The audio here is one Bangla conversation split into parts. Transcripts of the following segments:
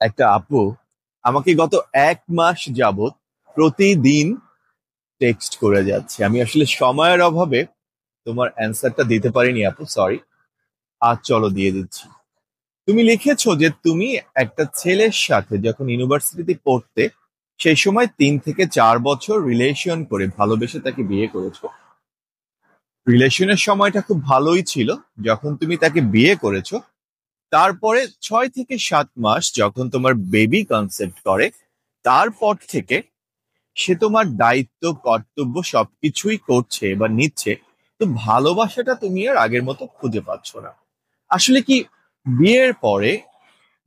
একটা আপু আমাকে গত 1 মাস যাবত প্রতিদিন টেক্সট করে যাচ্ছে। আমি আসলে সময়ের অভাবে তোমার অ্যান্সারটা দিতে পারিনি আপু, সরি। আজ চলো দিয়ে দিচ্ছি। তুমি লিখেছো যে তুমি একটা ছেলের সাথে যখন ইউনিভার্সিটিতে পড়তে, সেই সময় 3 থেকে 4 বছর রিলেশন করে ভালোবেসে তাকে বিয়ে করেছো। রিলেশনের সময়টা খুব ভালোই ছিল যখন তুমি তাকে বিয়ে করেছো। তারপরে 6 থেকে 7 মাস যখন তোমার বেবি কনসেপ্ট করে, তারপর থেকে সে তোমার দায়িত্ব কর্তব্য সবকিছুই করছে বা নিচ্ছে। তো ভালোবাসাটা তুমি আর আগের মতো খুঁজে পাচ্ছ না। আসলে কি বিয়ের পরে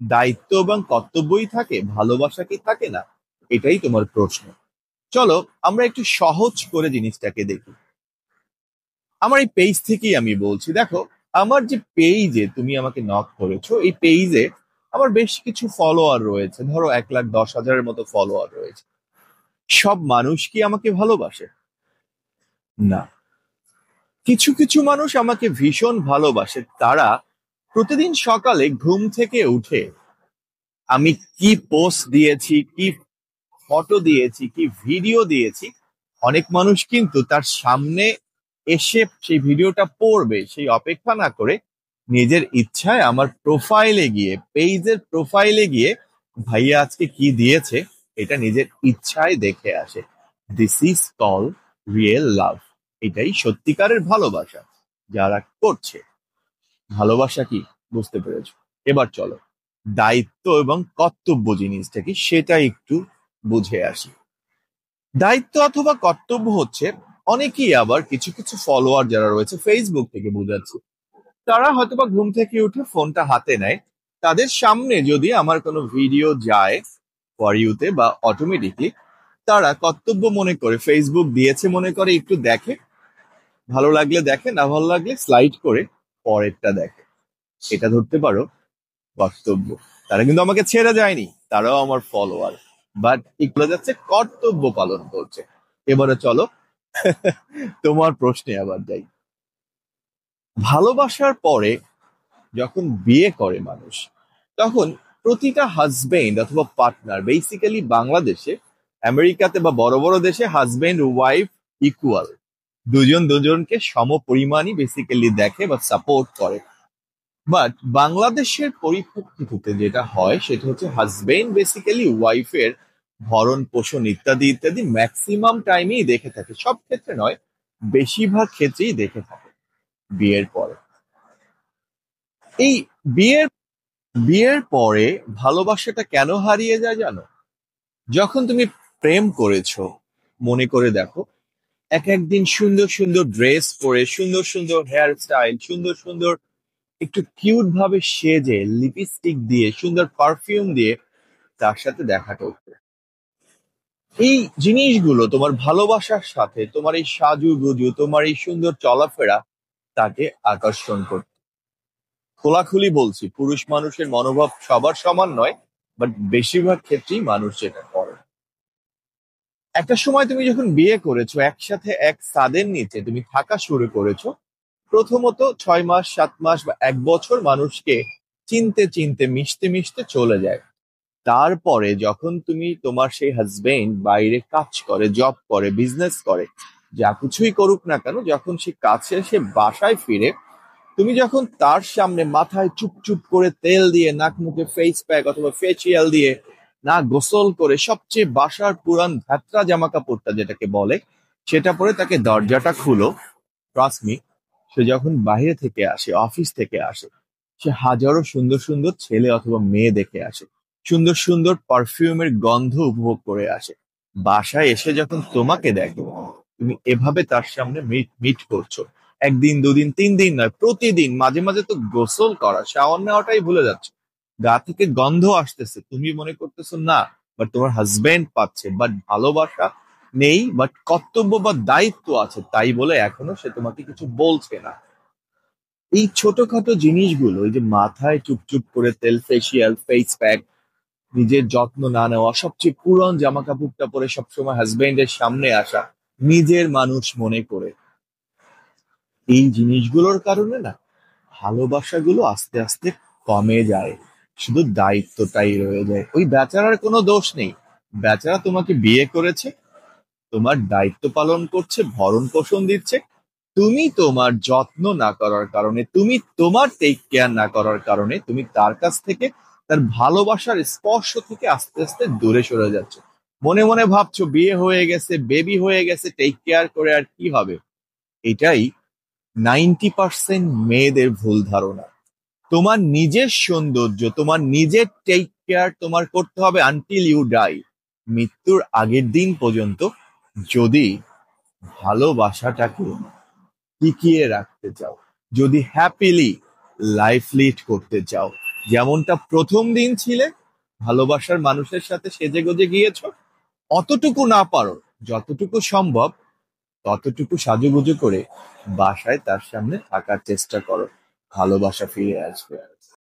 দায়িত্ব এবং কর্তব্যই থাকে, ভালোবাসা কি থাকে না? এটাই তোমার প্রশ্ন। চলো আমরা একটু সহজ করে জিনিসটাকে দেখি। আমার এই পেজ থেকেই আমি বলছি, দেখো, আমার যে পেজে তুমি আমাকে নক করেছো, এই পেজে আমার বেশ কিছু ফলোয়ার রয়েছে, ধরো 1,10,000-এর মতো ফলোয়ার রয়েছে। সব মানুষ কি আমাকে ভালোবাসে? না। কিছু কিছু মানুষ আমাকে ভীষণ ভালোবাসে। তারা প্রতিদিন সকালে ঘুম থেকে উঠে আমি কি পোস্ট দিয়েছি, কি ফটো দিয়েছি, কি ভিডিও দিয়েছি, অনেক মানুষ কিন্তু তার সামনে এসে সেই ভিডিওটা পড়বে সেই অপেক্ষা না করে নিজের ইচ্ছায় আমার প্রোফাইলে গিয়ে, পেজের প্রোফাইলে গিয়ে ভাইয়া আজকে কি দিয়েছে এটা নিজের ইচ্ছায় দেখে আসে। This is call real love. এটাই সত্যিকারের ভালোবাসা যারা করছে। ভালোবাসা কি বুঝতে পেরেছো? এবার চলো দায়িত্ব এবং কর্তব্য জিনিসটা কি সেটা একটু বুঝে আসি। দায়িত্ব অথবা কর্তব্য হচ্ছে, অনেকেই আবার কিছু কিছু ফলোয়ার যারা রয়েছে ফেসবুক থেকে বুঝাচ্ছে, তারা হয়তোবা ঘুম থেকে উঠে ফোনটা হাতে নেয়, তাদের সামনে যদি আমার কোনো ভিডিও যায় ফর ইউতে বা অটোমেটিকলি, তারা কর্তব্য মনে করে ফেসবুক দিয়েছে মনে করে একটু দেখে, ভালো লাগলে দেখে, না ভালো লাগলে স্লাইড করে পরেরটা দেখে। এটা ধরতে পারো কর্তব্য। তারা কিন্তু আমাকে ছেড়ে যায়নি, তারাও আমার ফলোয়ার, বাট এগুলো যাচ্ছে কর্তব্য পালন করছে। এবারে চলো তোমার প্রশ্নে আবার যাই। ভালোবাসার পরে যখন বিয়ে করে মানুষ, তখন প্রতিটা হাজবেন্ড অথবা পার্টনার, বেসিক্যালি বাংলাদেশে, আমেরিকাতে বা বড় বড় দেশে হাজবেন্ড ওয়াইফ ইকুয়াল, দুজন দুজনকে সম পরিমাণই বেসিক্যালি দেখে বা সাপোর্ট করে। বাট বাংলাদেশের পরিপ্রেক্ষিতে যেটা হয় সেটা হচ্ছে হাজবেন্ড বেসিক্যালি ওয়াইফের ভরণ পোষণ ইত্যাদি ইত্যাদি ম্যাক্সিমাম টাইমেই দেখে থাকে, সব ক্ষেত্রে নয়, বেশিরভাগ ক্ষেত্রেই দেখে থাকে। বিয়ের পরে এই বিয়ের বিয়ের পরে ভালোবাসাটা কেন হারিয়ে যায় জানো? যখন তুমি প্রেম করেছো, মনে করে দেখো, এক একদিন সুন্দর সুন্দর ড্রেস পরে, সুন্দর সুন্দর হেয়ার স্টাইল, সুন্দর সুন্দর একটু কিউট ভাবে সেজে, লিপস্টিক দিয়ে, সুন্দর পারফিউম দিয়ে তার সাথে দেখা করতে। এই জিনিসগুলো তোমার ভালোবাসার সাথে, তোমার এই সাজুগুজু, তোমার এই সুন্দর চলাফেরা তাকে আকর্ষণ করত। খোলাখুলি বলছি, পুরুষ মানুষের মনোভাব সবার সমান নয়, বাট বেশিরভাগ ক্ষেত্রেই মানুষ যেটা করে। একটা সময় তুমি যখন বিয়ে করেছো, একসাথে এক ছাদের নিচে তুমি থাকা শুরু করেছো, প্রথমত 6 মাস 7 মাস বা 1 বছর মানুষকে চিনতে চিনতে মিশতে মিশতে চলে যায়। তারপরে যখন তুমি, তোমার সেই হাজবেন্ড বাইরে কাজ করে, জব করে, বিজনেস করে, যা কিছুই করুক না কেন, যখন সে কাছে সে বাসায় ফিরে, তুমি যখন তার সামনে মাথায় চুপ চুপ করে তেল দিয়ে, নাক মুখে ফেস প্যাক অথবা ফেসিয়াল দিয়ে, না গোসল করে, সবচেয়ে বাসার পুরান ধাত্রা জামা কাপড়টা যেটাকে বলে সেটা পরে তাকে দরজাটা খুলো, ট্রাস্ট মি, সে যখন বাইরে থেকে আসে, অফিস থেকে আসে, সে হাজারো সুন্দর সুন্দর ছেলে অথবা মেয়ে দেখে আসে, সুন্দর সুন্দর পারফিউমের গন্ধ উপভোগ করে আসে। বাসায় এসে যখন তোমাকে দেখে, তুমি এভাবে তার সামনে মিট মিট করছো, একদিন দুদিন 3 দিন নয়, প্রতিদিন, মাঝে মাঝে তো গোসল করা, শাওয়ার নেওয়াটাই ভুলে যাচ্ছ, গা থেকে গন্ধ আসতেছে, তুমি মনে করতেছো না, বাট তোমার হাজবেন্ড পাচ্ছে, বাট ভালোবাসা নেই, বাট কর্তব্য বা দায়িত্ব আছে, তাই বলে এখনো সে তোমাকে কিছু বলছে না। এই ছোটখাটো জিনিসগুলো, এই যে মাথায় চুপচুপ করে তেল, ফেসিয়াল, ফেস প্যাক, নিজের যত্ন না নেওয়া, সবচেয়ে পুরন জামা কাপড়টা পরে সবসময় হাজবেন্ডের সামনে আসা, নিজের মানুষ মনে করে, এই জিনিসগুলোর কারণে না ভালোবাসাগুলো আস্তে আস্তে কমে যায়। শুধু দায়িত্বটাই রয়ে যায়। ওই বেচারার কোনো দোষ নেই। বেচারা তোমাকে বিয়ে করেছে, তোমার দায়িত্ব পালন করছে, ভরণ পোষণ দিচ্ছে। তুমি তোমার যত্ন না করার কারণে, তুমি তোমার টেক কেয়ার না করার কারণে, তুমি তার কাছ থেকে, তার ভালোবাসার স্পর্শ থেকে আস্তে আস্তে দূরে সরে যাচ্ছ। মনে মনে ভাবছো বিয়ে হয়ে গেছে, বেবি হয়ে গেছে, টেক কেয়ার করে আর কি হবে। এটাই 90% মেয়েদের ভুল ধারণা। তোমার নিজের সৌন্দর্য, তোমার নিজের টেক কেয়ার তোমার করতে হবে আনটিল ইউ ডাই। মৃত্যুর আগের দিন পর্যন্ত যদি ভালোবাসাটাকে টিকিয়ে রাখতে চাও, যদি হ্যাপিলি লাইফ লিড করতে চাও, যেমনটা প্রথম দিন ছিলে, ভালোবাসার মানুষের সাথে সেজে গুজে গিয়েছো, অতটুকু না পারো, যতটুকু সম্ভব ততটুকু সাজুগুজু করে বাসায় তার সামনে থাকার চেষ্টা করো। ভালোবাসা ফিরে আসবে।